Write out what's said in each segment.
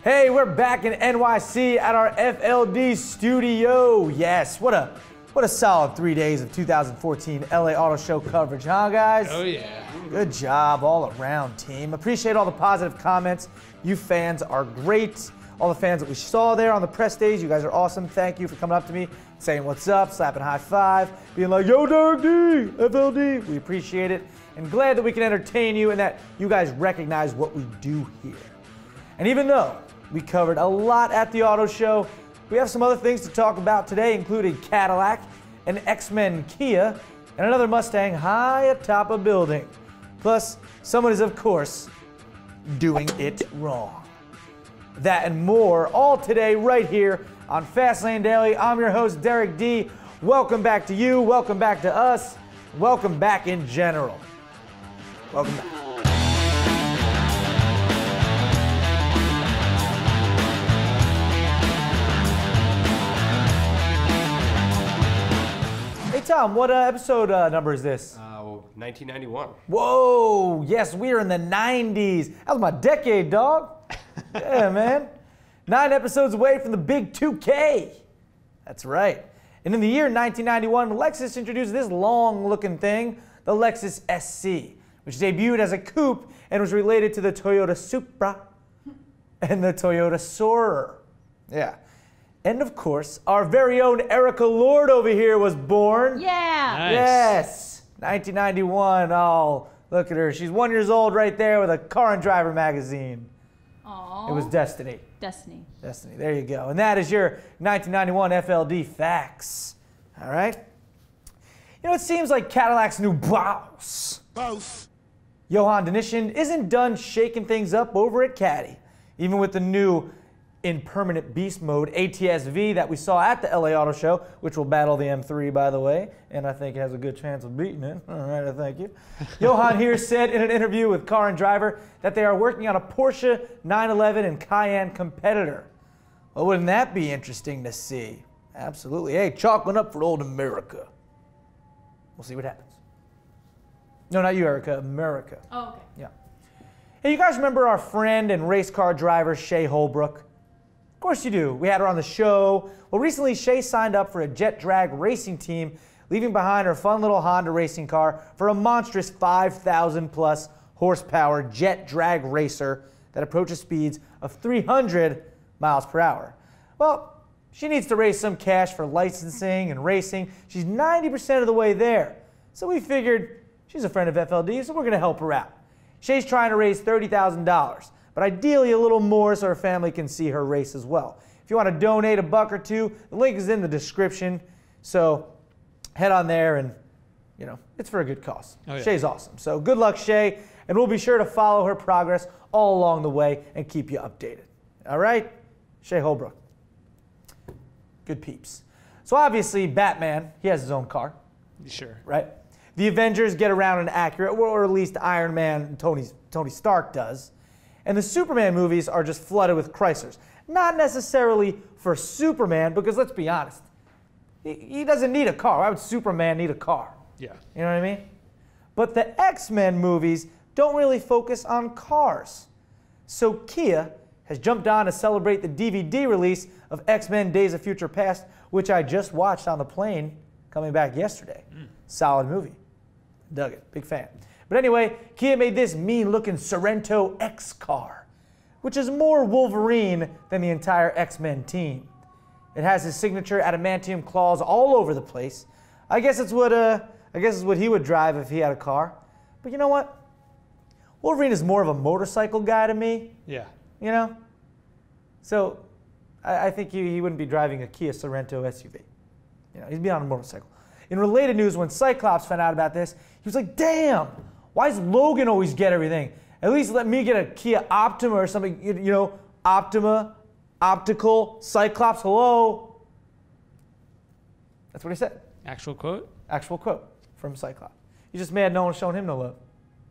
Hey, we're back in NYC at our FLD studio. Yes, what a solid 3 days of 2014 LA Auto Show coverage, huh, guys? Oh, yeah. Good job all around, team. Appreciate all the positive comments. You fans are great. All the fans that we saw there on the press stage, you guys are awesome. Thank you for coming up to me, saying what's up, slapping high five, being like, yo, Derek D, FLD. We appreciate it, and glad that we can entertain you and that you guys recognize what we do here. And even though we covered a lot at the auto show, we have some other things to talk about today, including Cadillac, an X-Men Kia, and another Mustang high atop a building. Plus, someone is, of course, doing it wrong. That and more, all today right here on Fastlane Daily. I'm your host, Derek D. Welcome back to you, welcome back to us, welcome back in general. Welcome back. Hey Tom, what episode number is this? 1991. Whoa, yes, we are in the 90s. That was my decade, dog. Yeah, man. 9 episodes away from the big 2K. That's right. And in the year 1991, Lexus introduced this long-looking thing, the Lexus SC, which debuted as a coupe and was related to the Toyota Supra and the Toyota Soarer. Yeah. And of course, our very own Erica Lord over here was born. Yeah. Nice. Yes. 1991. Oh, look at her. She's 1 year old right there with a Car and Driver magazine. Aww. It was Destiny. Destiny. Destiny. There you go. And that is your 1991 FLD facts. All right? You know, it seems like Cadillac's new boss, Johan Denishin, isn't done shaking things up over at Caddy, even with the new in permanent beast mode ATS-V that we saw at the LA Auto Show, which will battle the M3, by the way, and I think has a good chance of beating it. All right, thank you. Johan here said in an interview with Car and Driver that they are working on a Porsche 911 and Cayenne competitor. Well, wouldn't that be interesting to see? Absolutely. Hey, chalking up for old America. We'll see what happens. No, not you, Erica. America. Oh, okay. Yeah. Hey, you guys remember our friend and race car driver, Shay Holbrook? Of course you do. We had her on the show. Well, recently Shay signed up for a jet drag racing team, leaving behind her fun little Honda racing car for a monstrous 5,000 plus horsepower jet drag racer that approaches speeds of 300 miles per hour. Well, she needs to raise some cash for licensing and racing. She's 90% of the way there. So we figured she's a friend of FLD, so we're going to help her out. Shay's trying to raise $30,000. But ideally a little more so her family can see her race as well. If you want to donate a buck or two, the link is in the description. So head on there and, you know, it's for a good cause. Oh, yeah. Shay's awesome. So good luck, Shay, and we'll be sure to follow her progress all along the way and keep you updated. All right? Shay Holbrook. Good peeps. So obviously Batman, he has his own car. Sure. Right? The Avengers get around in Acura, or at least Iron Man and Tony Stark does. And the Superman movies are just flooded with Chryslers. Not necessarily for Superman, because let's be honest, he doesn't need a car. Why would Superman need a car? Yeah. You know what I mean? But the X-Men movies don't really focus on cars. So Kia has jumped on to celebrate the DVD release of X-Men Days of Future Past, which I just watched on the plane coming back yesterday. Solid movie. Dug it. Big fan. But anyway, Kia made this mean-looking Sorento X car, which is more Wolverine than the entire X-Men team. It has his signature adamantium claws all over the place. I guess it's what he would drive if he had a car. But you know what? Wolverine is more of a motorcycle guy to me. Yeah. You know? So I think he wouldn't be driving a Kia Sorento SUV. You know, he'd be on a motorcycle. In related news, when Cyclops found out about this, he was like, damn, why does Logan always get everything? At least let me get a Kia Optima or something, you know, Optima, optical, Cyclops, hello. That's what he said. Actual quote? Actual quote from Cyclops. He's just mad no one's showing him no love.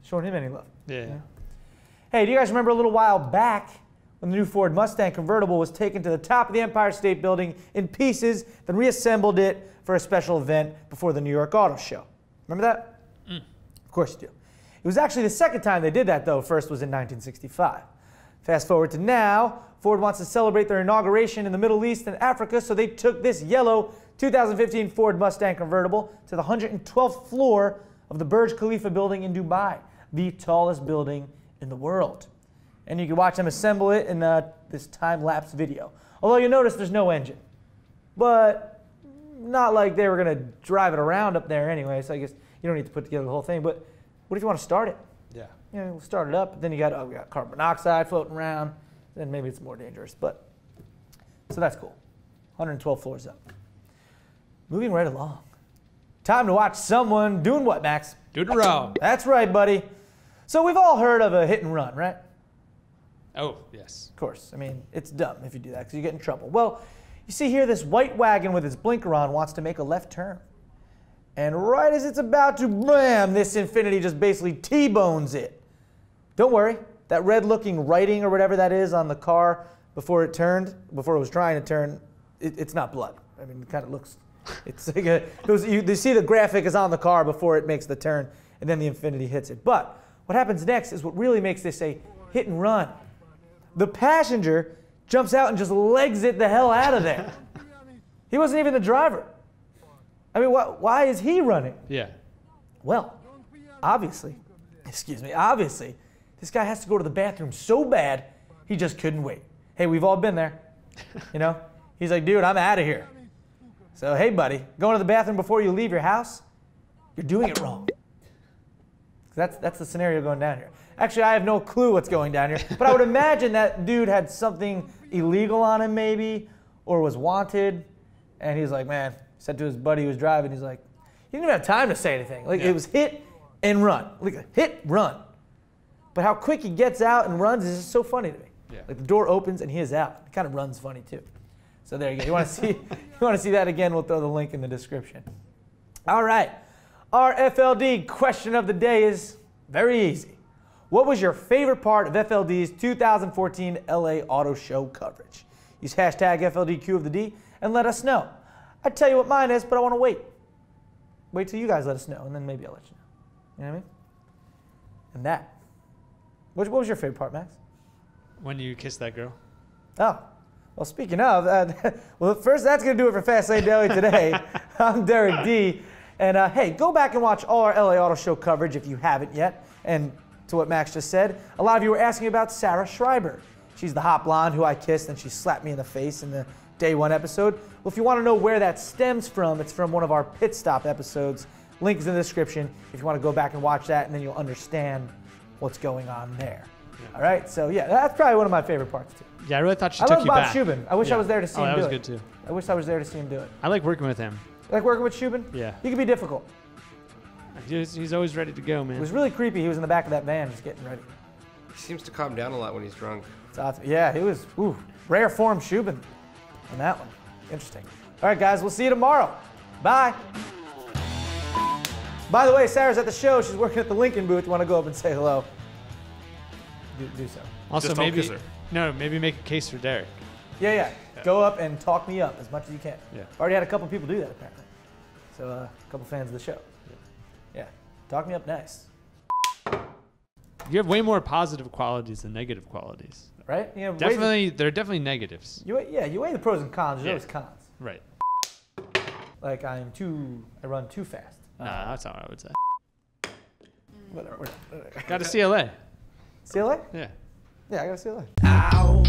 Showing him any love. Yeah. You know? Hey, do you guys remember a little while back when the new Ford Mustang convertible was taken to the top of the Empire State Building in pieces, then reassembled it for a special event before the New York Auto Show? Remember that? Of course you do. It was actually the second time they did that, though. First was in 1965. Fast forward to now, Ford wants to celebrate their inauguration in the Middle East and Africa, so they took this yellow 2015 Ford Mustang convertible to the 112th floor of the Burj Khalifa building in Dubai, the tallest building in the world. And you can watch them assemble it in this time-lapse video. Although you notice there's no engine. But not like they were going to drive it around up there anyway, so I guess you don't need to put together the whole thing. But what if you want to start it? Yeah. You know, we'll start it up, but then we got carbon monoxide floating around, then maybe it's more dangerous. But so that's cool. 112 floors up. Moving right along. Time to watch someone doing what, Max? Doing it wrong. That's right, buddy. So we've all heard of a hit and run, right? Oh, yes. Of course. I mean, it's dumb if you do that because you get in trouble. Well, you see here this white wagon with its blinker on wants to make a left turn. And right as it's about to, bam, this Infiniti just basically T-bones it. Don't worry, that red-looking writing or whatever that is on the car before it was trying to turn, it's not blood. I mean, it kind of looks, it's like you see the graphic is on the car before it makes the turn, and then the Infiniti hits it. But what happens next is what really makes this a hit and run. The passenger jumps out and just legs it the hell out of there. He wasn't even the driver. I mean, why is he running? Yeah. Well, obviously, this guy has to go to the bathroom so bad, he just couldn't wait. Hey, we've all been there, you know? He's like, dude, I'm out of here. So, hey, buddy, going to the bathroom before you leave your house, you're doing it wrong. That's the scenario going down here. Actually, I have no clue what's going down here, but I would imagine that dude had something illegal on him maybe, or was wanted, and he's like, man, said to his buddy who was driving, he's like, he didn't even have time to say anything. Like, It was hit and run. Like, hit, run. But how quick he gets out and runs is just so funny to me. Yeah. Like, the door opens and he is out. It kind of runs funny too. So there you go. You want to see that again? We'll throw the link in the description. All right. Our FLD question of the day is very easy. What was your favorite part of FLD's 2014 LA Auto Show coverage? Use hashtag FLDQOTD and let us know. I'd tell you what mine is, but I want to wait. Wait till you guys let us know, and then maybe I'll let you know. You know what I mean? And that. What was your favorite part, Max? When you kissed that girl. Oh, well, speaking of, well, first, that's going to do it for FastLane Daily today. I'm Derek D. And hey, go back and watch all our LA Auto Show coverage if you haven't yet. And to what Max just said, a lot of you were asking about Sarah Schrieber. She's the hot blonde who I kissed and she slapped me in the face in the Day 1 episode. Well, if you want to know where that stems from, it's from one of our Pit Stop episodes. Link is in the description if you want to go back and watch that, and then you'll understand what's going on there. Yeah. All right, so yeah, that's probably one of my favorite parts too. Yeah, I really thought she took you back. I love Bob Shubin. I wish I was there to see him do it. That was good too. I wish I was there to see him do it. I like working with him. You like working with Shubin? Yeah. He can be difficult. He's always ready to go, man. It was really creepy. He was in the back of that van just getting ready. He seems to calm down a lot when he's drunk. It's awesome. Yeah, it was rare form Shubin on that one. Interesting. All right, guys, we'll see you tomorrow. Bye. By the way, Sarah's at the show. She's working at the Lincoln booth. You want to go up and say hello? Do so. Also, Just maybe don't kiss maybe make a case for Derek. Yeah. Go up and talk me up as much as you can. Yeah. Already had a couple people do that apparently. So a couple fans of the show. Yeah. Talk me up nice. You have way more positive qualities than negative qualities. Right? You know, There are definitely negatives. you weigh the pros and cons. There's always cons. Right. Like I run too fast. Nah, that's not what I would say. Whatever. Got to CLA. CLA? Yeah. Yeah, I got to CLA. Ow,